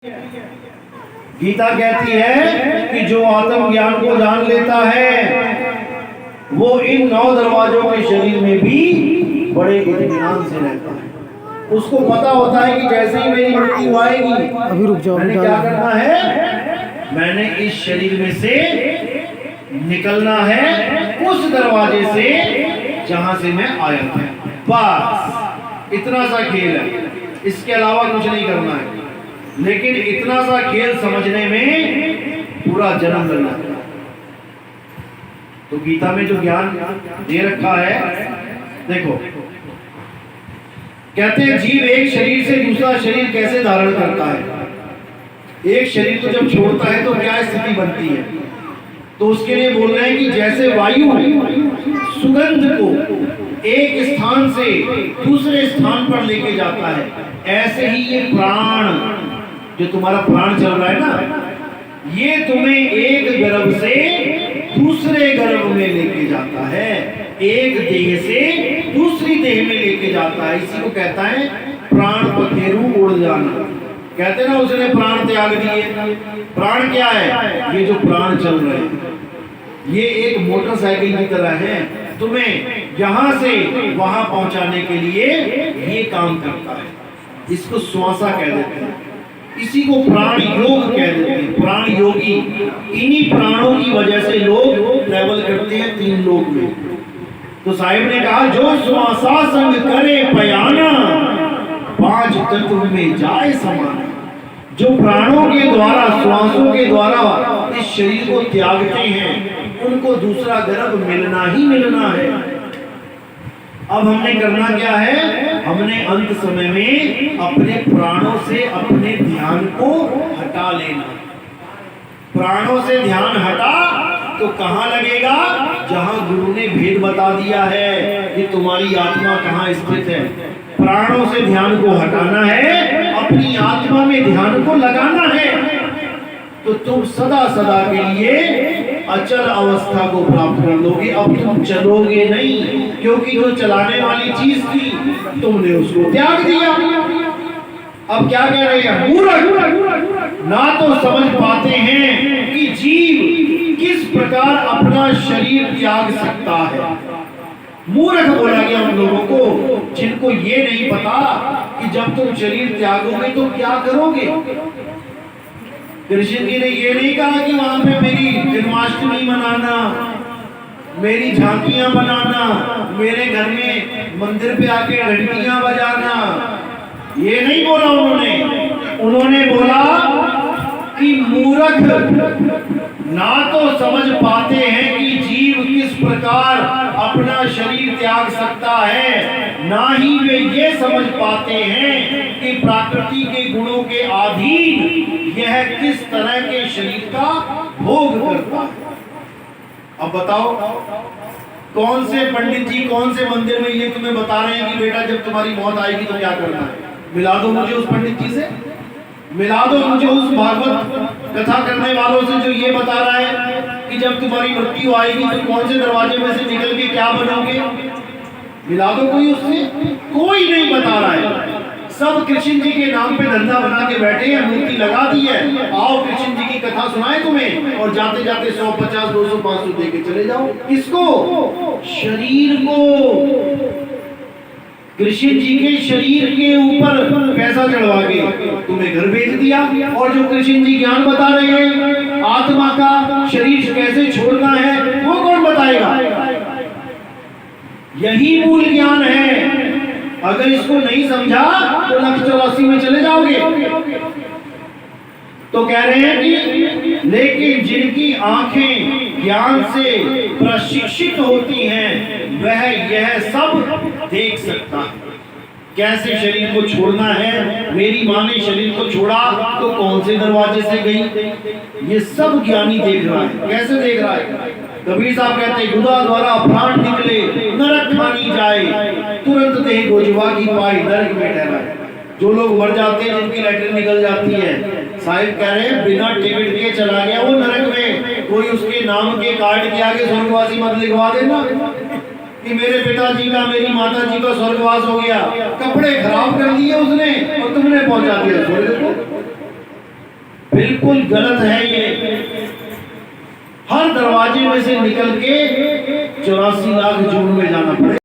गीता कहती है कि जो आत्म ज्ञान को जान लेता है वो इन 9 दरवाजों के शरीर में भी बड़े इत्मीनान से रहता है। उसको पता होता है कि जैसे ही मेरी मृत्यु आएगी अभी रुक जाओ, मैंने क्या करना है, मैंने इस शरीर में से निकलना है उस दरवाजे से जहां से मैं आया था। बस इतना सा खेल है, इसके अलावा कुछ नहीं करना है। लेकिन इतना सा खेल समझने में पूरा जन्म लगना है। तो गीता में जो ज्ञान दे रखा है, देखो कहते हैं जीव एक शरीर से दूसरा शरीर कैसे धारण करता है। एक शरीर को जब छोड़ता है तो क्या स्थिति बनती है, तो उसके लिए बोल रहे हैं कि जैसे वायु सुगंध को एक स्थान से दूसरे स्थान पर लेके जाता है, ऐसे ही ये प्राण, जो तुम्हारा प्राण चल रहा है ना, ये तुम्हें एक गर्भ से दूसरे गर्भ में लेके जाता है, एक देह से दूसरी देह में लेके जाता है। इसी को कहता है प्राण पखेरु उड़ जाना। कहते ना उसने प्राण त्याग दिए। प्राण क्या है? ये जो प्राण चल रहे हैं ये एक मोटरसाइकिल की तरह है, तुम्हें यहां से वहां पहुंचाने के लिए ये काम करता है। इसको श्वासा कह देते हैं, इसी को प्राण योग कह देते हैं। प्राण योगी, इन्हीं प्राणों की वजह से लोग ट्रैवल करते हैं 3 लोक में। तो साहिब ने कहा जो श्वासा संग करे पयाना 5 तत्व में जाए समाना। जो प्राणों के द्वारा, श्वासों के द्वारा इस शरीर को त्यागते हैं, उनको दूसरा गर्भ मिलना ही मिलना है। अब हमने करना क्या है, हमने अंत समय में अपने प्राणों से अपने ध्यान को हटा लेना। प्राणों से ध्यान हटा तो कहां लगेगा? जहां गुरु ने भेद बता दिया है कि तुम्हारी आत्मा कहां स्थित है। प्राणों से ध्यान को हटाना है, अपनी आत्मा में ध्यान को लगाना है, तो तुम सदा सदा के लिए अचल अवस्था को प्राप्त कर लोगे। अब तुम चलोगे नहीं, क्योंकि जो चलाने वाली चीज थी तुमने उसको त्याग दिया। अब क्या कह रहे हैं? मूर्ख ना तो समझ पाते हैं कि जीव किस प्रकार अपना शरीर त्याग सकता है। मूर्ख बोला गया उन लोगों को जिनको ये नहीं पता कि जब तुम शरीर त्यागोगे तो क्या करोगे। कृष्ण जी ने ये नहीं कहा कि वहां पे मेरी जन्माष्टमी मनाना, मेरी झांकियां बनाना, मेरे घर में मंदिर पे आके घंटियां बजाना, ये नहीं बोला उन्होंने। उन्होंने बोला कि मूर्ख ना तो समझ पाते हैं कि जीव किस प्रकार अपना शरीर त्याग सकता है, ना ही वे ये समझ पाते हैं कि प्रकृति के गुणों के अधीन यह किस तरह के शरीर का भोग करता है। अब बताओ कौन से पंडित जी कौन से मंदिर में ये तुम्हें बता रहे हैं कि बेटा जब तुम्हारी मौत आएगी तो क्या करना है। मिला दो मुझे उस पंडित जी से, मिला दो मुझे उस भागवत कथा करने वालों से जो ये बता रहा है कि जब तुम्हारी मृत्यु आएगी तो कौन से दरवाजे में से निकल के क्या बनोगे। मिला दो कोई उससे, कोई नहीं बता रहा है। सब कृष्ण जी के नाम पे धंधा बना के बैठे हैं, मूर्ति लगा दी है। आओ कृष्ण जी की कथा सुनाए तुम्हें, और जाते जाते 100, 50, 200, 500 दे के चले जाओ। किसको? शरीर को। कृष्ण जी के शरीर के ऊपर पैसा चढ़वा के तुम्हें घर भेज दिया। और जो कृष्ण जी ज्ञान बता रहे हैं आत्मा का शरीर कैसे छोड़ना है, वो कौन बताएगा? यही मूल ज्ञान है। अगर इसको नहीं समझा तो 184 में चले जाओगे। तो कह रहे हैं कि लेकिन जिनकी आंखें ज्ञान से प्रशिक्षित होती हैं वह यह सब देख सकता है। कैसे शरीर को छोड़ना है। मेरी माँ ने शरीर को छोड़ा तो कौन से दरवाजे से गई, ये सब ज्ञानी देख रहा है। कैसे देख रहा है? कबीर साहब कहते हैं गुदा द्वारा प्राण निकले नरक खानी जाए, तुरंत देह गोजवा की पाई नरक में ठहराए। जो लोग मर जाते हैं जिनकी लैट्रिन निकल जाती है, साहिब कह रहे हैं बिना टिकट के चला गया वो नरक में। कोई उसके नाम के कार्ड के आगे स्वर्गवासी मत लिखवा देना कि मेरे पिताजी का, मेरी माता जी का स्वर्गवास हो गया। कपड़े खराब कर दिए उसने और तुमने पहुंचा दिया स्वर्ग को। बिल्कुल गलत है ये। हर दरवाजे में से निकल के 84 लाख जून में जाना पड़ेगा।